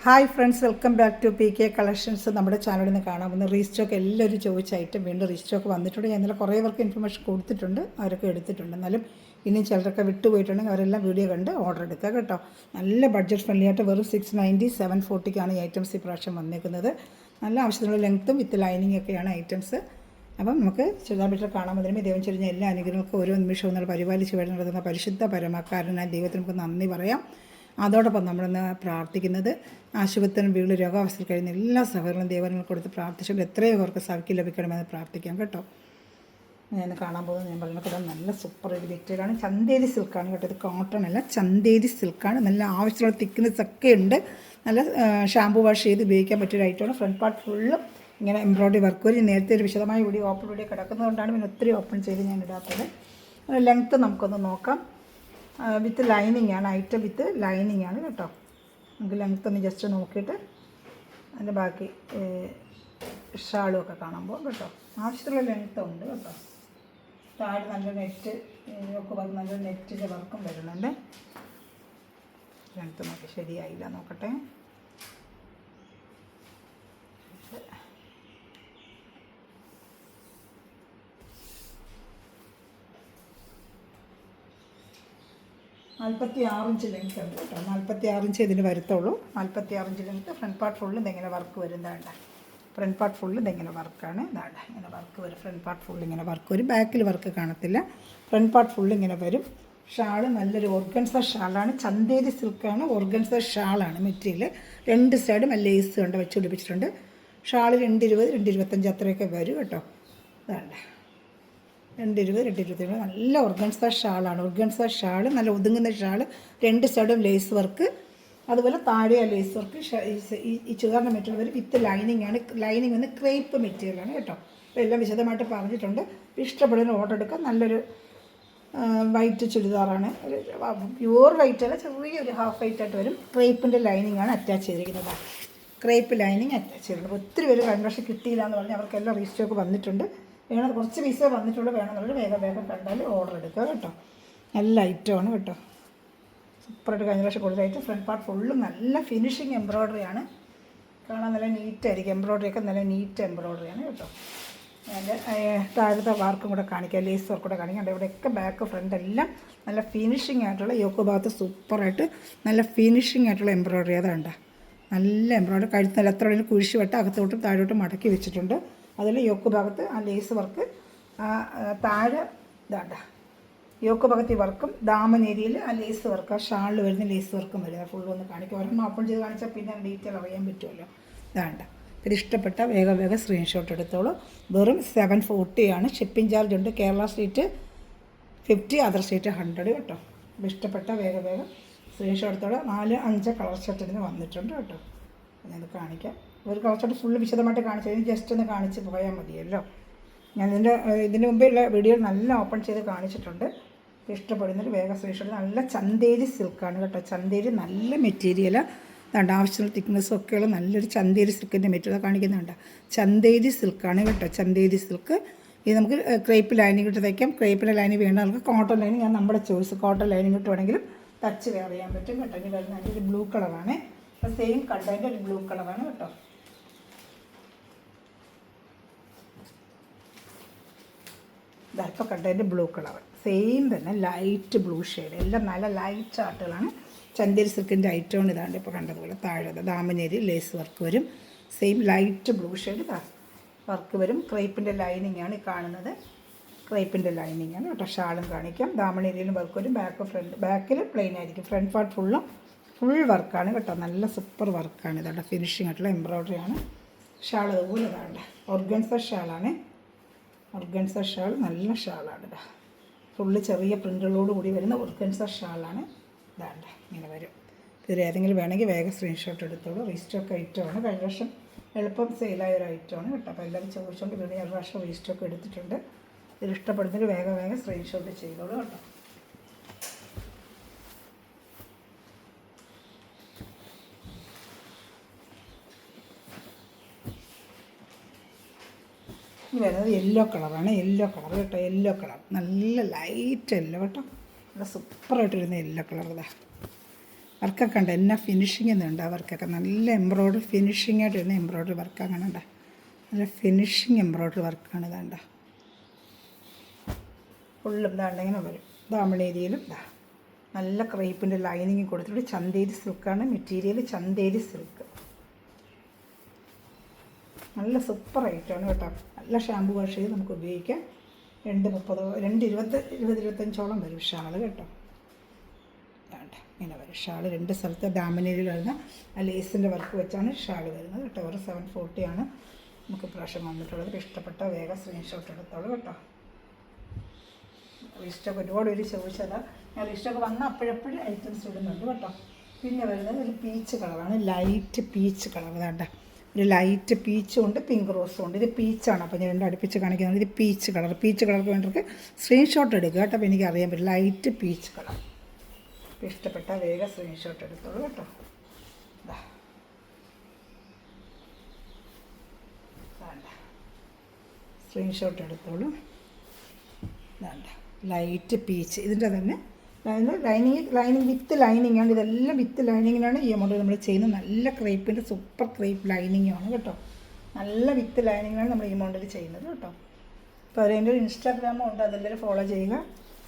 Hi friends, welcome back to P K collections. നമ്മുടെ ചാനലിൽ നിന്ന് കാണാമെന്ന് റീസ്റ്റോക്ക് എല്ലാവരും ചോദിച്ച ഐറ്റം വീണ്ടും റീസ്റ്റോക്ക് വന്നിട്ടുണ്ട്. ഞാൻ ഇന്നലെ കുറേ പേർക്ക് ഇൻഫർമേഷൻ കൊടുത്തിട്ടുണ്ട്, അവരൊക്കെ എടുത്തിട്ടുണ്ട്. എന്നാലും ഇനി ചിലരൊക്കെ വിട്ടുപോയിട്ടുണ്ടെങ്കിൽ അവരെല്ലാം വീഡിയോ കണ്ട് ഓർഡർ എടുക്കുക കേട്ടോ. നല്ല ബഡ്ജറ്റ് ഫ്രണ്ട്ലി ആയിട്ട് വെറും 690 740ക്കാണ് ഈ ഐറ്റംസ് ഈ പ്രാവശ്യം വന്നേക്കുന്നത്. നല്ല ആവശ്യത്തിനുള്ള ലെങ്ത്തും വിത്ത് ലൈനിങ് ഒക്കെയാണ് ഐറ്റംസ്. അപ്പം നമുക്ക് ചുരിദാർ ബിറ്റർ കാണാൻ പറ്റുമ്പോൾ ദൈവം ചൊരിഞ്ഞ എല്ലാ അനുഗ്രഹങ്ങൾക്കും ഓരോ നിമിഷവും നമ്മൾ പരിപാലിച്ച് വേണ്ടി നടത്തുന്ന പരിശുദ്ധ പരമക്കാരനായ ദൈവത്തിന് നമുക്ക് നന്ദി പറയാം. അതോടൊപ്പം നമ്മളിന്ന് പ്രാർത്ഥിക്കുന്നത് ആശുപത്രിയും വീട്ടിൽ രോഗാവസ്ഥയിൽ കഴിയുന്ന എല്ലാ സഹോദരങ്ങളും ദൈവങ്ങൾ കൊടുത്ത് പ്രാർത്ഥിച്ചുകൊണ്ട് എത്രയോ പേർക്ക് സൗഖ്യം ലഭിക്കണമെന്ന് പ്രാർത്ഥിക്കാം കേട്ടോ. ഞാൻ കാണാൻ പോകുന്നത് ഞാൻ പറഞ്ഞപ്പോൾ നല്ല സൂപ്പർ ഒരു മെറ്റീരിയലാണ്. ചന്തേരി സിൽക്കാണ് കേട്ടോ. ഇത് കോട്ടൺ അല്ല, ചന്തേരി സിൽക്കാണ്. നല്ല ആവശ്യമുള്ള തിക്നെസ് ഒക്കെ ഉണ്ട്. നല്ല ഷാമ്പു വാഷ് ചെയ്ത് ഉപയോഗിക്കാൻ പറ്റിയൊരു ഐറ്റമാണ്. ഫ്രണ്ട് പാർട്ട് ഫുള്ളും ഇങ്ങനെ എംബ്രോയ്ഡറി വർക്ക് വരും. നേരത്തെ ഒരു വിശദമായ വീഡിയോ ഓപ്പൺ വീഡിയോ കിടക്കുന്നതുകൊണ്ടാണ് പിന്നെ ഒത്തിരി ഓപ്പൺ ചെയ്ത് ഞാൻ ഇടാത്തത്. ലെങ്ത്ത് നമുക്കൊന്ന് നോക്കാം. വിത്ത് ലൈനിങ് ആണ്, ഐറ്റം വിത്ത് ലൈനിങ് ആണ് കേട്ടോ. നമുക്ക് ലെങ്ത്ത് ഒന്ന് ജസ്റ്റ് നോക്കിയിട്ട് അതിൻ്റെ ബാക്കി ഷാളും ഒക്കെ കാണുമ്പോൾ കേട്ടോ ആവശ്യത്തിലുള്ള ലെങ്ത്ത് ഉണ്ട് കേട്ടോ. താഴെ നല്ല നെറ്റ് ഒക്കെ പറഞ്ഞ് നല്ല നെറ്റിൻ്റെ വർക്കും വരുന്നുണ്ട്. ലെങ്ത്ത് നോക്കി ശരിയായില്ല, നോക്കട്ടെ. നാൽപ്പത്തി 46 ഇഞ്ച് ലെങ്ത്ത് ഉണ്ട് കേട്ടോ. 46 ഇഞ്ച് ഇതിന് വരുത്തുള്ളൂ. 46 inch length. Front part full ഇതെങ്ങനെ വർക്ക് വരും. ഇതാണ്ട ഫ്രണ്ട് പാർട്ട് ഫുള്ള് ഇതെങ്ങനെ വർക്കാണ്. ഇതാണ്ട ഇങ്ങനെ വർക്ക് വരും. ഫ്രണ്ട് പാർട്ട് ഫുള്ള് ഇങ്ങനെ വർക്ക് വരും. ബാക്കിൽ വർക്ക് കാണത്തില്ല. ഫ്രണ്ട് പാർട്ട് ഫുള്ള് ഇങ്ങനെ വരും. ഷാള് നല്ലൊരു ഓർഗൻസ ഷാളാണ്. ചന്തേരി സിൽക്കാണ്. ഓർഗൻസ ഷാളാണ് മെറ്റീരിയൽ. രണ്ട് സൈഡും ലേസ് കൊണ്ട് വെച്ച് പിടിപ്പിച്ചിട്ടുണ്ട്. ഷാള് 220 225 അത്രയൊക്കെ വരും കേട്ടോ. ഇതാണ്ട 220 227 നല്ല ഓർഗൻസ ഷാളാണ്. ഓർഗൻസ ഷാള് നല്ല ഒതുങ്ങുന്ന ഷാള്. രണ്ട് സൈഡും ലേസ് വർക്ക്. അതുപോലെ താഴെ ആ ലേസ് വർക്ക്. ഈ ചുരിദാറിൻ്റെ മെറ്റീരിയൽ വരും വിത്ത് ലൈനിങ് ആണ്. ലൈനിങ് വന്ന് ക്രേപ്പ് മെറ്റീരിയലാണ് കേട്ടോ. അപ്പോൾ എല്ലാം വിശദമായിട്ട് പറഞ്ഞിട്ടുണ്ട്. ഇഷ്ടപ്പെടുന്ന ഓർഡർ എടുക്കാം. നല്ലൊരു വൈറ്റ് ചുരിദാറാണ്. ഒരു പ്യൂർ വൈറ്റ് അല്ല, ചെറിയൊരു ഹാഫ് വൈറ്റ് ആയിട്ട് വരും. ക്രേപ്പിൻ്റെ ലൈനിങ് ആണ് അറ്റാച്ച് ചെയ്തിരിക്കുന്നത്. ക്രേപ്പ് ലൈനിങ് അറ്റാച്ച് ചെയ്തിട്ടുണ്ട്. ഒത്തിരി പേര് കഴിഞ്ഞ വർഷം കിട്ടിയില്ല എന്ന് പറഞ്ഞാൽ അവർക്കെല്ലാം റീസ്റ്റോക്ക് വന്നിട്ടുണ്ട്. വേണം കുറച്ച് പീസേ വന്നിട്ടുള്ളൂ. വേണമെന്നുള്ളത് വേഗം കണ്ടാൽ ഓർഡർ എടുക്കുക കേട്ടോ. നല്ല ഐറ്റമാണ് കേട്ടോ. സൂപ്പറായിട്ട് കഴിഞ്ഞ പ്രാവശ്യം കൊടുത്തായിട്ട് ഫ്രണ്ട് പാർട്ട് ഫുള്ളും നല്ല ഫിനിഷിങ് എംബ്രോയ്ഡറിയാണ്. കാണാൻ നല്ല നീറ്റായിരിക്കും. എംബ്രോയ്ഡറിയൊക്കെ നല്ല നീറ്റ് എംബ്രോയ്ഡറിയാണ് കേട്ടോ. അതിൻ്റെ താഴത്തെ വർക്കും കൂടെ കാണിക്കാം, ലേസ് വർക്ക് കൂടെ കാണിക്കാം. ഇവിടെയൊക്കെ ബാക്ക് ഫ്രണ്ട് എല്ലാം നല്ല ഫിനിഷിങ് ആയിട്ടുള്ള യോക്ക് ഭാഗത്ത് സൂപ്പറായിട്ട് നല്ല ഫിനിഷിങ് ആയിട്ടുള്ള എംബ്രോയ്ഡറി. അതാണ്ട നല്ല എംബ്രോയ്ഡറി. കഴുത്ത് നല്ല എത്ര വേണമെങ്കിലും കുഴിച്ച് വെട്ട് അകത്തോട്ടും താഴോട്ടും മടക്കി വെച്ചിട്ടുണ്ട്. അതിൽ യോക്ക് ഭാഗത്ത് ആ ലേസ് വർക്ക്, താഴെ ഇതാണ്ട യോക്ക് ഭാഗത്ത് ഈ വർക്കും ദാമൻ ഏരിയയിൽ ആ ലേസ് വർക്ക്, ആ ഷാളിൽ വരുന്ന ലേസ് വർക്കും വരും. ഫുള്ള് ഒന്ന് കാണിക്കും. ഒരെണ്ണം ഓപ്പൺ ചെയ്ത് കാണിച്ചാൽ പിന്നെ ഡീറ്റെയിൽ അറിയാൻ പറ്റുമല്ലോ. ഇതാണ്ട ഇത് ഇഷ്ടപ്പെട്ട വേഗം സ്ക്രീൻഷോട്ട് എടുത്തോളൂ. വെറും 740 ആണ്. ഷിപ്പിംഗ് ചാർജ് ഉണ്ട്. കേരള സ്റ്റേറ്റ് 50, അതർ സ്റ്റേറ്റ് 100 കേട്ടോ. ഇത് ഇഷ്ടപ്പെട്ട വേഗം സ്ക്രീൻഷോട്ട് എടുത്തോളൂ. 4-5 കളർ ഷർട്ടിന് വന്നിട്ടുണ്ട് കേട്ടോ. ഞാനത് കാണിക്കാം. ഒരു കളർ ഷർട്ട് ഫുള്ള് വിശദമായിട്ട് കാണിച്ചു ജസ്റ്റ് ഒന്ന് കാണിച്ച് പോയാൽ മതിയല്ലോ. ഞാൻ ഇതിൻ്റെ മുമ്പേയുള്ള വീഡിയോ നല്ല ഓപ്പൺ ചെയ്ത് കാണിച്ചിട്ടുണ്ട്. ഇഷ്ടപ്പെടുന്നൊരു വേഗം സ്ക്രീൻഷോട്ട്. നല്ല ചന്തേരി സിൽക്കാണ് കേട്ടോ. ചന്തേരി നല്ല മെറ്റീരിയൽ. അതുകൊണ്ട് ആവശ്യമുള്ള തിക്നെസ്സും ഒക്കെയുള്ള നല്ലൊരു ചന്തേരി സിൽക്കിൻ്റെ മെറ്റീരിയൽ കാണിക്കുന്നുണ്ട്. ചന്തേരി സിൽക്കാണ് കേട്ടോ. ചന്തേരി സിൽക്ക്. ഇത് നമുക്ക് ക്രേപ്പ് ലൈനിങ് ഇട്ട് തയ്ക്കാം. ക്രേപ്പിൻ്റെ ലൈനിങ് വേണ്ട നമുക്ക് കോട്ടൺ ലൈനിങ്. ഞാൻ നമ്മുടെ ചോയ്സ് കോട്ടൺ ലൈനിങ് ഇട്ട് വേണമെങ്കിലും തച്ച് വെയർ ചെയ്യാൻ പറ്റും കേട്ടോ. ഇനി വരുന്ന അതിൻ്റെ ഒരു ബ്ലൂ കളറാണ്. സെയിം കണ്ടതിൻ്റെ ഒരു ബ്ലൂ കളറാണ് കേട്ടോ. ഇതാഇപ്പോൾ കണ്ടതിൻ്റെ ബ്ലൂ കളർ സെയിം തന്നെ ലൈറ്റ് ബ്ലൂ ഷെയ്ഡ്. എല്ലാം നല്ല ലൈറ്റ് ആർട്ടുകളാണ്. ചന്തേരി സിൽക്കിൻ്റെ ഐറ്റമാണ്. ഇതാണ്ട് ഇപ്പോൾ കണ്ടതുപോലെ താഴെ ദാമനേരി ലേസ് വർക്ക് വരും. Same light blue shade work വരും. ക്രേപ്പിൻ്റെ ലൈനിങ് ആണ് കാണുന്നത്. ക്രേപ്പിൻ്റെ ലൈനിങ് ആണ് കേട്ടോ. ഷാളും കാണിക്കാം. ദാമനേരിയിലും വർക്ക് വരും. ബാക്കിൽ പ്ലെയിൻ ആയിരിക്കും. ഫ്രണ്ട് പാർട്ട് ഫുൾ വർക്കാണ് കേട്ടോ. നല്ല സൂപ്പർ വർക്കാണ്. ഇതാണ്ട് ഫിനിഷിംഗ് ആയിട്ടുള്ള എംബ്രോയ്ഡറി ആണ്. ഷാൾ അതുപോലെ ഇതാണ്ട് ഓർഗൻസ ഷാളാണ്. ഓർഗൻസ ഷാൾ നല്ല ഷാളാണ്. ഇതാ ഫുള്ള് ചെറിയ പ്രിൻ്റുകളോട് കൂടി വരുന്ന ഓർഗൻസ ഷാളാണ്. ഇതാണ്ട് ഇങ്ങനെ വരും. ഇതിൽ ഏതെങ്കിലും വേണമെങ്കിൽ വേഗം സ്ക്രീൻഷോട്ട് എടുത്തോളൂ. റീസ്റ്റോക്ക് ഐറ്റമാണ്. കഴിഞ്ഞ വർഷം എളുപ്പം സെയിലായ ഒരു ഐറ്റമാണ് കേട്ടോ. അപ്പോൾ എല്ലാവരും ചോദിച്ചുകൊണ്ട് വീണ്ടും ഒരു പ്രാവശ്യം റീസ്റ്റോക്ക് എടുത്തിട്ടുണ്ട്. ഇതിൽ ഇഷ്ടപ്പെടുന്നതിൽ വേഗം സ്ക്രീൻഷോട്ട് ചെയ്തോളൂ കേട്ടോ. ഇനി വരുന്നത് യെല്ലോ കളറാണ്. യെല്ലോ കളർ കേട്ടോ. യെല്ലോ കളർ നല്ല ലൈറ്റ് യെല്ലോ കേട്ടോ. നല്ല സൂപ്പറായിട്ട് വരുന്ന യെല്ലോ കളർ. ഇതാ വർക്കൊക്കെ ഉണ്ട്, എന്നാ ഫിനിഷിങ് എന്നുണ്ട് ആ വർക്കൊക്കെ. നല്ല എംബ്രോയ്ഡറി ഫിനിഷിംഗ് ആയിട്ട് വരുന്ന എംബ്രോയ്ഡറി വർക്ക് അങ്ങനെ ഉണ്ട്. നല്ല ഫിനിഷിങ് എംബ്രോയ്ഡറി വർക്കാണ് ഇതാണ്ട. ഫുള്ളും ഇതാണ്ട് ഇങ്ങനെ വരും. ദാമണേരിയിലും ഇതാ നല്ല ക്രേപ്പിൻ്റെ ലൈനിങ് കൊടുത്തിട്ട് ചന്തേരി സിൽക്കാണ് മെറ്റീരിയൽ. ചന്തേരി സിൽക്ക് നല്ല സൂപ്പർ ഐറ്റമാണ് കേട്ടോ. നല്ല ഷാമ്പു വാഷ് ചെയ്ത് നമുക്ക് ഉപയോഗിക്കാം. 2,25 വരും ഷാൾ കേട്ടോ. ഇങ്ങനെ വരും ഷാൾ. 2 സ്ഥലത്ത് ദാമനേരിയിൽ വരുന്ന ആ ലേസിൻ്റെ വർക്ക് വെച്ചാണ് ഷാൾ വരുന്നത് കേട്ടോ. ഒരു 740 ആണ് നമുക്ക് പ്രാവശ്യം വന്നിട്ടുള്ളത്. ഇഷ്ടപ്പെട്ട വേഗം സ്ക്രീൻഷോട്ട് എടുത്തോളൂ കേട്ടോ. ഇഷ്ടമൊക്കെ ഒരുപാട് പേര് ചോദിച്ചതാണ്. ഞാൻ ഇഷ്ടമൊക്കെ വന്നാൽ അപ്പോഴപ്പോഴും ഐറ്റംസ് ഇടുന്നുണ്ട് കേട്ടോ. പിന്നെ വരുന്നത് ഒരു പീച്ച് കളറാണ്, ലൈറ്റ് പീച്ച് കളർ. വേണ്ട ഒരു ലൈറ്റ് പീച്ചും ഉണ്ട്, പിങ്ക് റോസും ഉണ്ട്. ഇത് പീച്ചാണ്, അപ്പോൾ ഞാൻ 2 അടുപ്പിച്ച് കാണിക്കുന്നത്. ഇത് പീച്ച് കളർ. പീച്ച് കളർക്ക് വേണ്ടവർക്ക് സ്ക്രീൻഷോട്ട് എടുക്കുക കേട്ടോ. അപ്പോൾ എനിക്ക് അറിയാൻ പറ്റും ലൈറ്റ് പീച്ച് കളർ. അപ്പോൾ ഇഷ്ടപ്പെട്ട വേഗം സ്ക്രീൻഷോട്ട് എടുത്തോളൂ കേട്ടോ. സ്ക്രീൻഷോട്ട് എടുത്തോളൂ. വേണ്ട ലൈറ്റ് പീച്ച്. ഇതിൻ്റെ തന്നെ ലൈനിങ് വിത്ത് ലൈനിങ് ആണ്. ഇതെല്ലാം വിത്ത് ലൈനിങ്ങിനാണ് ഈ എമൗണ്ട് നമ്മൾ ചെയ്യുന്നത്. നല്ല ക്രേപ്പിൻ്റെ സൂപ്പർ ക്രേപ്പ് ലൈനിങ്ങാണ് കേട്ടോ. നല്ല വിത്ത് ലൈനിങ്ങിനാണ് നമ്മൾ ഈ എമൗണ്ടിൽ ചെയ്യുന്നത് കേട്ടോ. അപ്പോൾ അതിൻ്റെ ഒരു ഇൻസ്റ്റാഗ്രാമും ഉണ്ട്, അതെല്ലാവരും ഫോളോ ചെയ്യുക.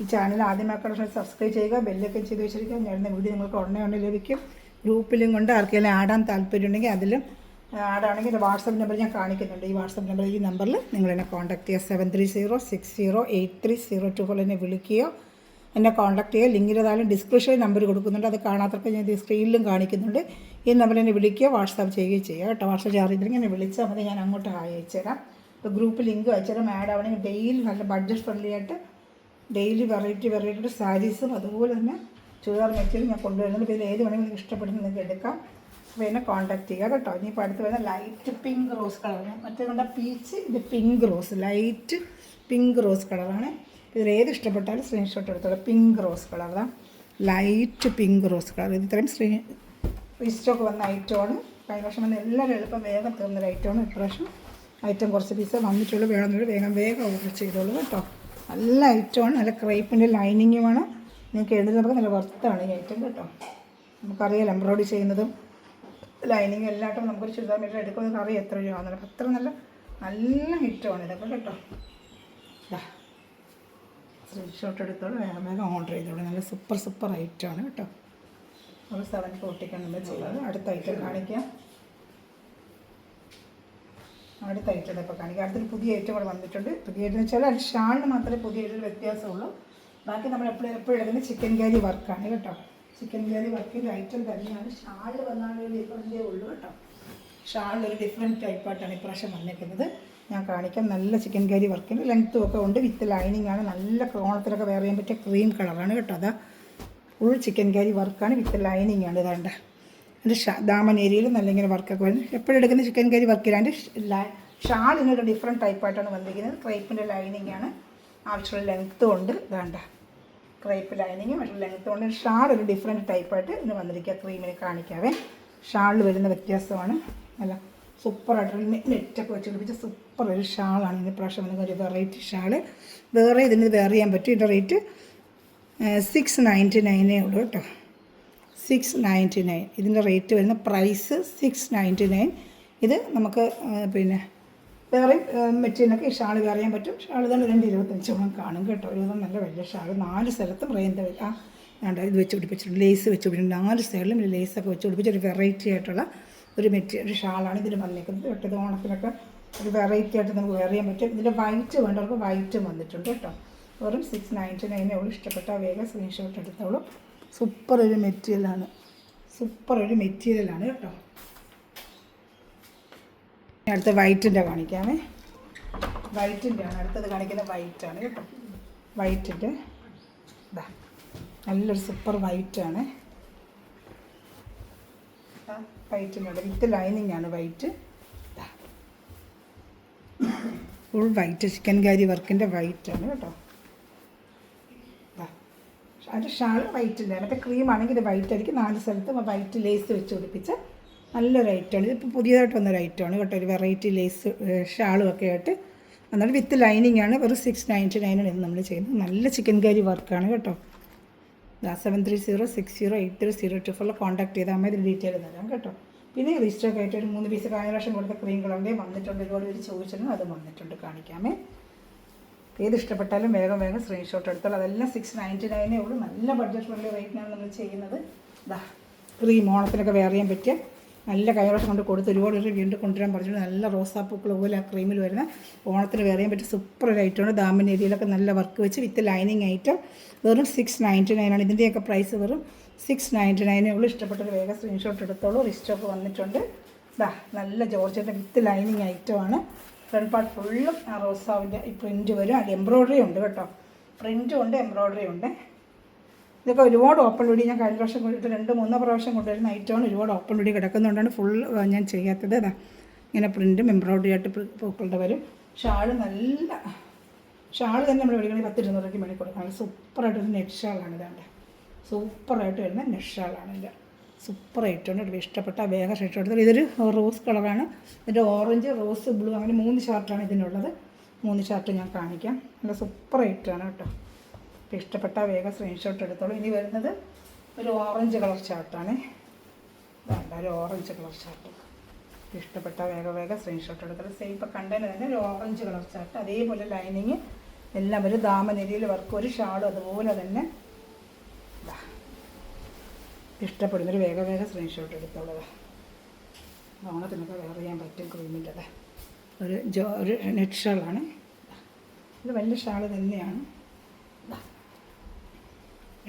ഈ ചാനൽ ആദ്യമാക്കാനുള്ള സബ്സ്ക്രൈബ് ചെയ്യുക, ബെല്ലൊക്കെ ചെയ്ത് വെച്ചിരിക്കുക. ഞാനിടുന്ന വീഡിയോ നിങ്ങൾക്ക് ഉടനെ ലഭിക്കും. ഗ്രൂപ്പിലും കൊണ്ട് ആർക്കെങ്കിലും ആടാൻ താല്പര്യമുണ്ടെങ്കിൽ അതിലും ആടാണെങ്കിൽ എൻ്റെ വാട്സപ്പ് നമ്പർ ഞാൻ കാണിക്കുന്നുണ്ട്. ഈ വാട്സപ്പ് നമ്പർ, ഈ നമ്പറിൽ നിങ്ങൾ എന്നെ കോൺടാക്ട് ചെയ്യുക. 7306083024 എന്നെ വിളിക്കുകയോ എന്നെ കോൺടാക്ട് ചെയ്യുക. ലിങ്കിൽ ഏതായാലും ഡിസ്ക്രിപ്ഷനിൽ നമ്പർ കൊടുക്കുന്നുണ്ട്, അത് കാണാത്തവർക്ക് ഞാൻ സ്ക്രീനിലും കാണിക്കുന്നുണ്ട്. ഈ നമ്പറിൽ എന്നെ വിളിക്കുകയോ വാട്സാപ്പ് ചെയ്യുകയോ ചെയ്യുക കേട്ടോ. വാട്സാപ്പ് ചെയ്യാറില്ലെങ്കിൽ എന്നെ വിളിച്ചാൽ മതി, ഞാൻ അങ്ങോട്ട് ഹായ് അയച്ചുതരാം. ഇപ്പോൾ ഗ്രൂപ്പ് ലിങ്ക് അയച്ചുതരാം. ആഡ് ആവണമെങ്കിൽ ഡെയിലി നല്ല ബഡ്ജറ്റ് ഫ്രണ്ട്ലി ആയിട്ട് ഡെയിലി വെറൈറ്റി സാരീസും അതുപോലെ തന്നെ ചുരിദാർ മെറ്റീരിയൽ ഞാൻ കൊണ്ടുവരുന്നത്. ഇപ്പോൾ ഇതിൽ ഏത് വേണമെങ്കിലും നിങ്ങൾക്ക് ഇഷ്ടപ്പെടുന്ന നിങ്ങൾക്ക് എടുക്കാം. അപ്പോൾ എന്നെ കോൺടാക്ട് ചെയ്യുക കേട്ടോ. ഇനിയിപ്പോൾ അടുത്ത് വരുന്ന ലൈറ്റ് പിങ്ക് റോസ് കളറാണ്. മറ്റേ കൊണ്ട പീച്ച്, ഇത് pink rose, light pink rose കളറാണ്. ഇതിൽ ഏത് ഇഷ്ടപ്പെട്ടാലും സ്ക്രീൻഷോട്ട് എടുത്തോളൂ. പിങ്ക് റോസ് കളറാണ്, ലൈറ്റ് പിങ്ക് റോസ് കളർ. ഇത് ഇത്രയും സ്റ്റോക്ക് വന്ന ഐറ്റമാണ്. കഴിഞ്ഞ വർഷം വന്ന എല്ലാവരും എളുപ്പം വേഗം തീർന്നൊരു ഐറ്റമാണ്. ഇപ്രാവശ്യം ഐറ്റം കുറച്ച് പീസ് വന്നിട്ടുള്ളൂ. വേണമെന്നുള്ളൂ വേഗം ഓർഡർ ചെയ്തോളൂ കേട്ടോ. നല്ല ഐറ്റമാണ്, നല്ല ക്രേപ്പിൻ്റെ ലൈനിങ്ങുമാണ്. നിങ്ങൾക്ക് എഴുതുന്നവർക്ക് നല്ല വർത്താണ് ഈ ഐറ്റം കേട്ടോ. നമുക്കറിയാം എംബ്രോയ്ഡറി ചെയ്യുന്നതും ലൈനിങ് എല്ലായിട്ടും നമുക്കൊരു ചുരിദാർ മെറ്റീരിയൽ എടുക്കുന്നത് അറിയാം എത്ര രൂപ ആണെന്നല്ല. അത്ര നല്ല ഐറ്റമാണ് ഇതൊക്കെ കേട്ടോ. സ്ക്രീൻഷോട്ട് എടുത്തോളൂ, വേഗം ഓർഡർ ചെയ്തോളൂ. നല്ല സൂപ്പർ ഐറ്റമാണ് കേട്ടോ. ഒരു 740 നമ്മൾ ചെയ്യുന്നത്. അടുത്ത ഐറ്റം കാണിക്കാം. അടുത്ത ഐറ്റം ഇപ്പോൾ കാണിക്കാം. അടുത്തൊരു പുതിയ ഐറ്റം കൂടെ വന്നിട്ടുണ്ട്. പുതിയ ഐറ്റം എന്ന് വെച്ചാൽ അത് ഷാളിന് മാത്രമേ പുതിയ ഐറ്റം വ്യത്യാസമുള്ളൂ. ബാക്കി നമ്മൾ എപ്പോഴും എടുക്കുന്നത് ചിക്കൻ കാരി വർക്കാണ് കേട്ടോ. ചിക്കൻ കാരി വർക്കിൻ്റെ ഐറ്റം തന്നെയാണ്. ഷാളിൽ വന്നാലും ഒരു ഡിഫറൻറ്റേ ഉള്ളൂ കേട്ടോ. ഷാളിലൊരു ഡിഫറെൻറ്റ് ടൈപ്പായിട്ടാണ് ഇപ്രാവശ്യം വന്നിരിക്കുന്നത്. ഞാൻ കാണിക്കാം. നല്ല ചിക്കൻ കാരി വർക്കിന് ലെങ്ത്തും ഒക്കെ ഉണ്ട്, വിത്ത് ലൈനിങ് ആണ്. നല്ല ഓണത്തിലൊക്കെ വെയർ ചെയ്യാൻ പറ്റിയ ക്രീം കളറാണ് കേട്ടോ. അതാ ഫുൾ ചിക്കൻ കാരി വർക്കാണ്, വിത്ത് ലൈനിങ് ആണ്. ഇതാണ്ട് അതിൻ്റെ ദാമൻ ഏരിയയിൽ നല്ല ഇങ്ങനെ വർക്കൊക്കെ വരുന്നത്. എപ്പോഴും എടുക്കുന്ന ചിക്കൻ കാരി വർക്കിലാണ്ട് ഷാളിനൊരു ഡിഫറെൻറ്റ് ടൈപ്പായിട്ടാണ് വന്നിരിക്കുന്നത്. ക്രേപ്പിൻ്റെ ലൈനിങ് ആണ്, ആവശ്യമുള്ള ലെങ്ത്തും ഉണ്ട്. ഇതാണ്ട ക്രേപ്പ് ലൈനിങ് മറ്റുള്ള ലെങ്ത്തും ഉണ്ട്. ഷാൾ ഒരു ഡിഫറെൻറ്റ് ടൈപ്പായിട്ട് ഇന്ന് വന്നിരിക്കുക. ക്രീമിന് കാണിക്കാവേ. ഷാളിൽ വരുന്ന വ്യത്യാസമാണ്. അല്ല സൂപ്പറായിട്ടൊരു നെറ്റൊക്കെ വെച്ച് പിടിപ്പിച്ച സൂപ്പർ ഒരു ഷാളാണ്. ഇതിന് പ്രാവശ്യം വന്ന ഒരു വെറൈറ്റി ഷാള്. വേറെ ഇതിന് വെയർ ചെയ്യാൻ പറ്റും. ഇതിൻ്റെ റേറ്റ് 699 ഉള്ളൂ കേട്ടോ. 699 ഇതിൻ്റെ റേറ്റ് വരുന്ന പ്രൈസ് 699. ഇത് നമുക്ക് പിന്നെ വേറെ മെറ്റീരിയലൊക്കെ ഈ ഷാൾ വെയർ ചെയ്യാൻ പറ്റും. ഷാൾ തന്നെ 225 കാണും കേട്ടോ. ഒരു നല്ല വലിയ ഷാൾ 4 സ്ഥലത്തും റേഞ്ച് ഇത് വെച്ച് പിടിപ്പിച്ചിട്ടുണ്ട്. ലേസ് വെച്ച് പിടിപ്പിച്ചിട്ടുണ്ട്. 4 സൈഡിലും ലേസൊക്കെ വെച്ച് പിടിപ്പിച്ച ഒരു വെറൈറ്റി ആയിട്ടുള്ള ഒരു മെറ്റീരിയൽ ഷാളാണ് ഇതിന് വന്നിരിക്കുന്നത്. വെട്ടത് ഓണത്തിനൊക്കെ ഒരു വെറൈറ്റി ആയിട്ട് നമുക്ക് വെയർ ചെയ്യാൻ പറ്റും. ഇതിൻ്റെ വൈറ്റ് വേണ്ടവർക്ക് വൈറ്റും വന്നിട്ടുണ്ട് കേട്ടോ. വെറും 699 ഉള്ളൂ. ഇഷ്ടപ്പെട്ട വേഗം സ്ക്രീൻഷോട്ട് എടുത്തോളൂ. സൂപ്പർ ഒരു മെറ്റീരിയലാണ് കേട്ടോ. അടുത്ത വൈറ്റിൻ്റെ കാണിക്കാമേ. വൈറ്റിൻ്റെയാണ് അടുത്തത് കാണിക്കുന്നത്. വൈറ്റാണ് കേട്ടോ. വൈറ്റിൻ്റെ ഇതാ നല്ലൊരു സൂപ്പർ വൈറ്റാണ്. വൈറ്റിൻ്റെ വിത്ത് ലൈനിങ് ആണ്. വൈറ്റ് ഫുൾ വൈറ്റ് ചിക്കൻ കാരി വർക്കിൻ്റെ വൈറ്റാണ് കേട്ടോ. അത് ഷാൾ വൈറ്റിൻ്റെ മറ്റേ ക്രീം ആണെങ്കിൽ ഇത് വൈറ്റ് ആയിരിക്കും. 4 സ്ഥലത്തും വൈറ്റ് ലേസ് വെച്ച് പിടിപ്പിച്ച നല്ലൊരു ഐറ്റമാണ്. ഇതിപ്പോൾ പുതിയതായിട്ട് വന്നൊരു ഐറ്റമാണ് കേട്ടോ. ഒരു വെറൈറ്റി ലേസ് ഷാളും ഒക്കെ ആയിട്ട് എന്നാലും വിത്ത് ലൈനിങ് ആണ്. വെറും 699 ഇത് നമ്മൾ ചെയ്യുന്നത്. നല്ല ചിക്കൻ കാരി വർക്കാണ് കേട്ടോ. 7306083024 കോൺടാക്ട് ചെയ്താൽ മതി, ഡീറ്റെയിൽ തരാം കേട്ടോ. പിന്നെ റീസ്റ്റോക്ക് ആയിട്ട് ഒരു 3 പീസ് കഴിഞ്ഞ പ്രാവശ്യം കൊടുത്ത ക്രീം കളറിൻ്റെയും വന്നിട്ടുണ്ട്. ഒരുപാട് പേര് ചോദിച്ചിരുന്നു, അത് വന്നിട്ടുണ്ട്, കാണിക്കാമേ. ഏത് ഇഷ്ടപ്പെട്ടാലും വേഗം വേഗം സ്ക്രീൻഷോട്ട് എടുത്തോളൂ. അതെല്ലാം 699 ഉള്ളൂ. നല്ല ബഡ്ജറ്റ് ഫ്രണ്ട്ലി റേറ്റിനാണ് നമ്മൾ ചെയ്യുന്നത്. ഇതാ ക്രീം ഓണത്തിനൊക്കെ വെയർ ചെയ്യാൻ പറ്റിയ നല്ല കൈവശം കൊണ്ട് കൊടുത്ത് ഒരുപാട് പേര് വീണ്ടും കൊണ്ടുവരാൻ പറഞ്ഞിട്ട് നല്ല റോസാപ്പൂക്കൾ പോലെ ആ ക്രീമിൽ വരുന്ന ഓണത്തിന് വെയർ ചെയ്യാൻ പറ്റിയ സൂപ്പർ ഒരു ഐറ്റമാണ്. ദാമൻ ഏരിയയിലൊക്കെ നല്ല വർക്ക് വെച്ച് വിത്ത് ലൈനിങ് ഐറ്റം. വെറും 699 ആണ്. ഇതിൻ്റെയൊക്കെ പ്രൈസ് വെറും 699 ഉള്ളൂ. ഇഷ്ടപ്പെട്ടൊരു വേഗം സ്ക്രീൻഷോട്ട് എടുത്തോളൂ. റിസ്റ്റോക്ക് വന്നിട്ടുണ്ട്. ഇതാ നല്ല ജോർജറ്റിൻ്റെ വിത്ത് ലൈനിങ് ഐറ്റമാണ്. ഫ്രണ്ട് പാർട്ട് ഫുള്ളും ആ റോസാവിൻ്റെ ഈ പ്രിൻറ്റ് വരും. അതിൽ എംബ്രോയ്ഡറി ഉണ്ട് കേട്ടോ. പ്രിൻറ്റും ഉണ്ട്, എംബ്രോയ്ഡറി ഉണ്ട്. ഇതൊക്കെ ഒരുപാട് ഓപ്പൺ വീഡിയോ ഞാൻ കഴിഞ്ഞ പ്രാവശ്യം കൊണ്ടിട്ട് 2-3 പ്രാവശ്യം കൊണ്ടുവരുന്ന ഐറ്റമാണ്. ഒരുപാട് ഓപ്പൺ വീഡിയോ കിടക്കുന്നതുകൊണ്ടാണ് ഫുൾ ഞാൻ ചെയ്യാത്തത്. അതാ ഇങ്ങനെ പ്രിൻറ്റും എംബ്രോയ്ഡറി ആയിട്ട് പൂക്കളുടെ വരും. ഷാള് നല്ല ഷാള് തന്നെ നമ്മൾ മേടിക്കണമെങ്കിൽ 10-200 രൂപയ്ക്ക് മേടി കൊടുക്കണം. സൂപ്പറായിട്ടൊരു നെറ്റ് ഷാളാണ്. ഇതാണ്ട് സൂപ്പറായിട്ട് വരുന്ന നെറ്റ് ഷാളാണ്. ഇതിൻ്റെ സൂപ്പർ ഐറ്റമാണ്. ഒരു ഇഷ്ടപ്പെട്ട വേഗം ഷർട്ട് എടുത്തത്. ഇതൊരു റോസ് കളറാണ്. ഇതിൻ്റെ ഓറഞ്ച്, റോസ്, ബ്ലൂ അങ്ങനെ 3 ഷർട്ടാണ് ഇതിനുള്ളത്. 3 ഷർട്ട് ഞാൻ കാണിക്കാം. നല്ല സൂപ്പർ ഐറ്റമാണ് കേട്ടോ. അപ്പോൾ ഇഷ്ടപ്പെട്ട വേഗം സ്ക്രീൻഷോട്ട് എടുത്തോളൂ. ഇനി വരുന്നത് ഒരു ഓറഞ്ച് കളർ ഷർട്ടാണ്. വേണ്ട ഒരു ഓറഞ്ച് കളർ ഷർട്ട്. ഇഷ്ടപ്പെട്ട വേഗം സ്ക്രീൻഷോട്ട് എടുത്തോളൂ. സെയിം ഇപ്പോൾ കണ്ടതിന് തന്നെ ഒരു ഓറഞ്ച് കളർ ഷർട്ട്. അതേപോലെ ലൈനിങ് എല്ലാം ഒരു ദാമനരിയിൽ വർക്ക്, ഒരു ഷാളും അതുപോലെ തന്നെ. ഇഷ്ടപ്പെടുന്നൊരു വേഗം സ്ക്രീൻഷോട്ട് എടുത്തോളൂ. ഓണത്തിനൊക്കെ വെയർ ചെയ്യാൻ പറ്റും ക്രീമിൻ്റെത്. ഒരു നെറ്റ് ഷാളാണ്. ഇത് വലിയ ഷാള് തന്നെയാണ്.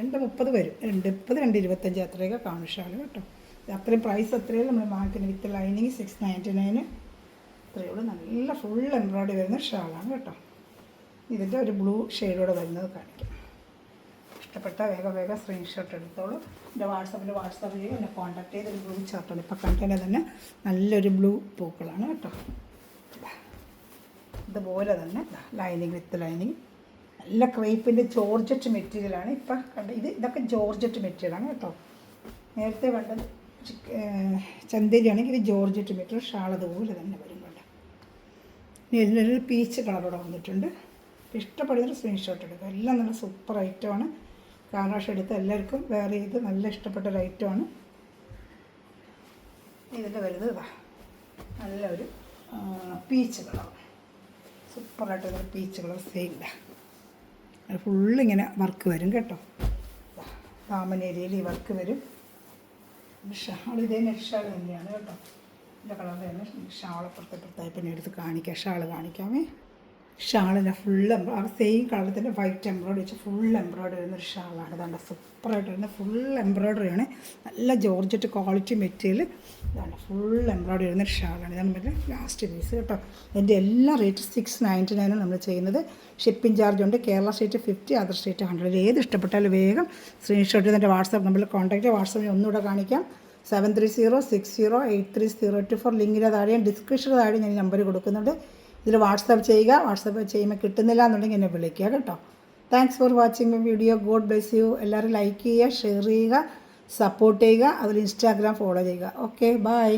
230 വരും. 230, 225 അത്രയൊക്കെ കാണും ഷാള് കേട്ടോ. അത്രയും പ്രൈസ് അത്രയും നമ്മൾ വാങ്ങിക്കുന്നത്. വിത്ത് ലൈനിങ് 699 അത്രയേ ഉള്ളൂ. നല്ല ഫുൾ എംബ്രോയ്ഡറി വരുന്ന ഷാളാണ് കേട്ടോ. ഇതിൻ്റെ ഒരു ബ്ലൂ ഷെയ്ഡോടെ വരുന്നത് കാണിക്കാം. ഇഷ്ടപ്പെട്ട വേഗം സ്ക്രീൻഷോട്ട് എടുത്തോളൂ. എൻ്റെ വാട്സാപ്പ് ചെയ്യും, എന്നെ കോൺടാക്ട് ചെയ്ത് ഒരു ബ്ലൂ ചാർട്ടാണ് ഇപ്പോൾ കണ്ടതിന് തന്നെ നല്ലൊരു ബ്ലൂ പൂക്കളാണ് കേട്ടോ. ഇതുപോലെ തന്നെ ലൈനിങ് വിത്ത് ലൈനിങ് നല്ല ക്രേപ്പിൻ്റെ ജോർജറ്റ് മെറ്റീരിയലാണ് ഇപ്പം കണ്ടത്. ഇതൊക്കെ ജോർജറ്റ് മെറ്റീരിയലാണ് കേട്ടോ. നേരത്തെ കണ്ടത് ചന്തേരിയാണെങ്കിൽ ഇത് ജോർജറ്റ് മെറ്റീരിയൽ. ഷാൾ അതുപോലെ തന്നെ വരും കേട്ടോ. ഇനി ഇതിലൊരു പീച്ച് കളറോടെ വന്നിട്ടുണ്ട്. ഇഷ്ടപ്പെടുന്നൊരു സ്ക്രീൻഷോട്ട് എടുക്കുക. എല്ലാം നല്ല സൂപ്പർ ഐറ്റമാണ്. കാറാഷ് എടുത്ത് എല്ലാവർക്കും വേറെ ചെയ്ത് നല്ല ഇഷ്ടപ്പെട്ടൊരു ഐറ്റമാണ്. ഇതിൻ്റെ വരുന്നത് നല്ലൊരു പീച്ച് കളർ. സൂപ്പറായിട്ട് പീച്ച് കളർ സെയില്ല. അത് ഫുള്ളിങ്ങനെ വർക്ക് വരും കേട്ടോ. ദാമൻ ഏരിയയിൽ ഈ വർക്ക് വരും. ഷാൾ ഇതേ നെറ്റ് ഷാൾ തന്നെയാണ് കേട്ടോ. ഇതിൻ്റെ കളർ തന്നെ ഷാളപ്പുറത്തായി പിന്നെ എടുത്ത് കാണിക്കാം. ഷാൾ കാണിക്കാമേ. ഷാളിൻ്റെ ഫുൾ സെയിം കളറിൽ തന്നെ വൈറ്റ് എംബ്രോയ്ഡറി വെച്ച് ഫുൾ എംബ്രോയ്ഡറി വരുന്നൊരു ഷാളാണ്. ഇതാണ്ട് സൂപ്പറായിട്ട് വരുന്ന ഫുൾ എംബ്രോയ്ഡറിയാണ്. നല്ല ജോർജറ്റ് ക്വാളിറ്റി മെറ്റീരിയൽ. ഇതാണ് ഫുൾ എംബ്രോയ്ഡറി വരുന്നൊരു ഷാളാണ്. ഇതാണ് നമ്മുടെ ലാസ്റ്റ് പീസ് കേട്ടോ. എൻ്റെ എല്ലാ റേറ്റ് 699 നമ്മൾ ചെയ്യുന്നത്. ഷിപ്പിംഗ് ചാർജ് ഉണ്ട്. Kerala state 50, other state 100. ഏത് ഇഷ്ടപ്പെട്ടാലും വേഗം സ്ക്രീൻഷോട്ട് ചെയ്ത് എൻ്റെ വാട്സാപ്പ് നമ്പറിൽ കോൺടാക്ട് ചെയ്യുക. വാട്സാപ്പിൽ ഒന്നുകൂടെ കാണിക്കാം. 7306083024 ലിങ്കിൻ്റെ താഴെയും ഡിസ്ക്രിപ്ഷൻ്റെ താഴെ ഞാൻ നമ്പർ കൊടുക്കുന്നുണ്ട്. ഇതിൽ വാട്സാപ്പ് ചെയ്യുക. വാട്സാപ്പ് ചെയ്യുമ്പോൾ കിട്ടുന്നില്ല എന്നുണ്ടെങ്കിൽ എന്നെ വിളിക്കുക കേട്ടോ. Thanks for watching my video. God bless you. എല്ലാവരും ലൈക്ക് ചെയ്യുക, ഷെയർ ചെയ്യുക, സപ്പോർട്ട് ചെയ്യുക. അതിൽ ഇൻസ്റ്റാഗ്രാം ഫോളോ ചെയ്യുക. Okay, by.